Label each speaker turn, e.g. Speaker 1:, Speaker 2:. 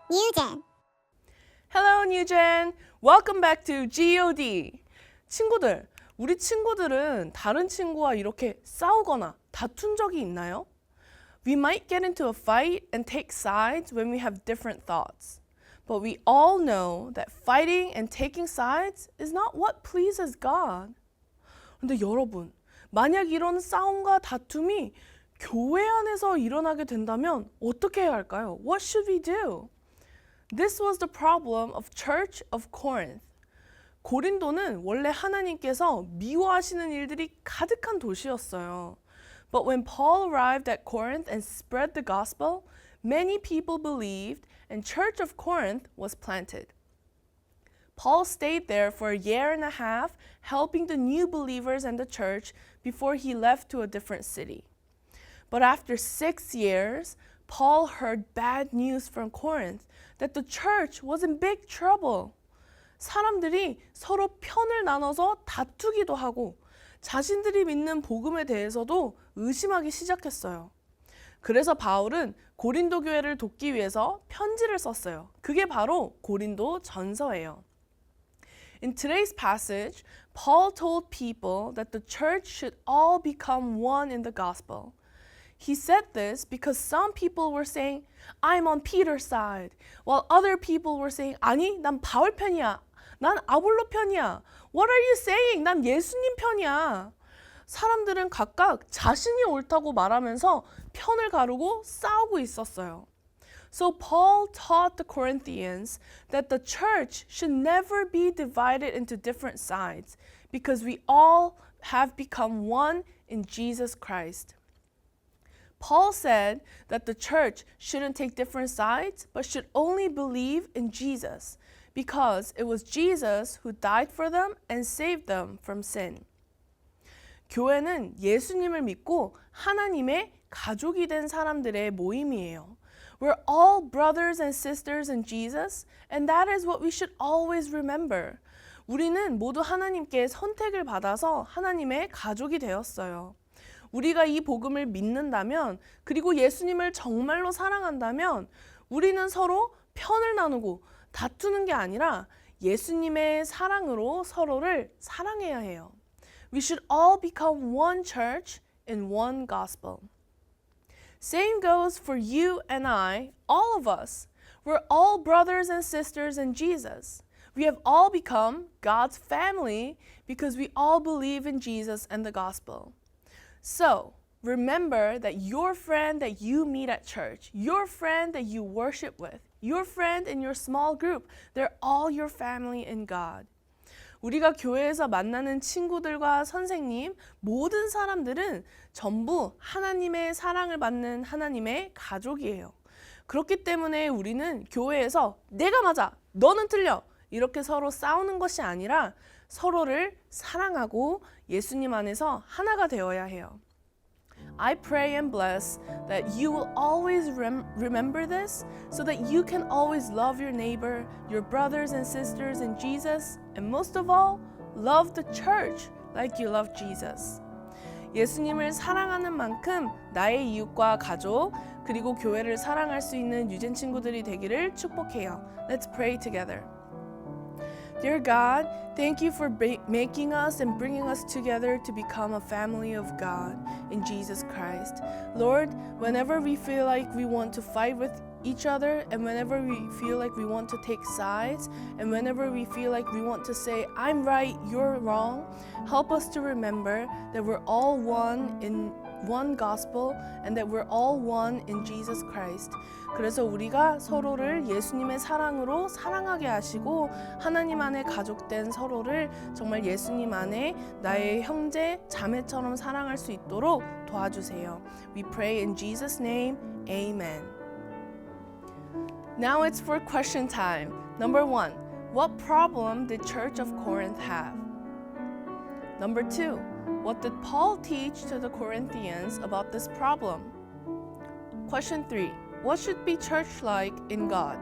Speaker 1: Newgen.
Speaker 2: Hello, Newgen. Welcome back to GOD. 친구들, 우리 친구들은 다른 친구와 이렇게 싸우거나 다툰 적이 있나요? We might get into a fight and take sides when we have different thoughts. But we all know that fighting and taking sides is not what pleases God. 근데 여러분, 만약 이런 싸움과 다툼이 교회 안에서 일어나게 된다면 어떻게 해야 할까요? What should we do? This was the problem of Church of Corinth. 고린도는 원래 하나님께서 미워하시는 일들이 가득한 도시였어요. But when Paul arrived at Corinth and spread the gospel, many people believed and Church of Corinth was planted. Paul stayed there for a year and a half, helping the new believers and the church before he left to a different city. But after 6 years, Paul heard bad news from Corinth that the church was in big trouble. 사람들이 서로 편을 나눠서 다투기도 하고 자신들이 믿는 복음에 대해서도 의심하기 시작했어요. 그래서 바울은 고린도 교회를 돕기 위해서 편지를 썼어요. 그게 바로 고린도 전서예요. In today's passage, Paul told people that the church should all become one in the gospel. He said this because some people were saying, I'm on Peter's side, while other people were saying, 아니, 난 바울 편이야. 난 아볼로 편이야. What are you saying? 난 예수님 편이야. 사람들은 각각 자신이 옳다고 말하면서 편을 가르고 싸우고 있었어요. So Paul taught the Corinthians that the church should never be divided into different sides because we all have become one in Jesus Christ. Paul said that the church shouldn't take different sides but should only believe in Jesus because it was Jesus who died for them and saved them from sin. 교회는 예수님을 믿고 하나님의 가족이 된 사람들의 모임이에요. We're all brothers and sisters in Jesus, and that is what we should always remember. 우리는 모두 하나님께 선택을 받아서 하나님의 가족이 되었어요. 우리가 이 복음을 믿는다면, 그리고 예수님을 정말로 사랑한다면, 우리는 서로 편을 나누고 다투는 게 아니라 예수님의 사랑으로 서로를 사랑해야 해요. We should all become one church in one gospel. Same goes for you and I, all of us. We're all brothers and sisters in Jesus. We have all become God's family because we all believe in Jesus and the gospel. So, remember that your friend that you meet at church, your friend that you worship with, your friend in your small group, they're all your family in God. 우리가 교회에서 만나는 친구들과 선생님, 모든 사람들은 전부 하나님의 사랑을 받는 하나님의 가족이에요. 그렇기 때문에 우리는 교회에서 내가 맞아, 너는 틀려 이렇게 서로 싸우는 것이 아니라 서로를 사랑하고 예수님 안에서 하나가 되어야 해요. I pray and bless that you will always remember this so that you can always love your neighbor, your brothers and sisters in Jesus, and most of all, love the church like you love Jesus. 예수님을 사랑하는 만큼 나의 이웃과 가족, 그리고 교회를 사랑할 수 있는 유젠 친구들이 되기를 축복해요. Let's pray together. Dear God, thank you for making us and bringing us together to become a family of God in Jesus Christ. Lord, whenever we feel like we want to fight with each other and whenever we feel like we want to take sides and whenever we feel like we want to say, I'm right, you're wrong, help us to remember that we're all one in one gospel and that we're all one in Jesus Christ. 그래서 우리가 서로를 예수님의 사랑으로 사랑하게 하시고 하나님 안에 가족된 서로를 정말 예수님 안에 나의 형제, 자매처럼 사랑할 수 있도록 도와주세요. We pray in Jesus' name, amen. Now it's for question time. Number 1, what problem did Church of Corinth have? Number 2, what did Paul teach to the Corinthians about this problem? Question 3, what should be church like in God?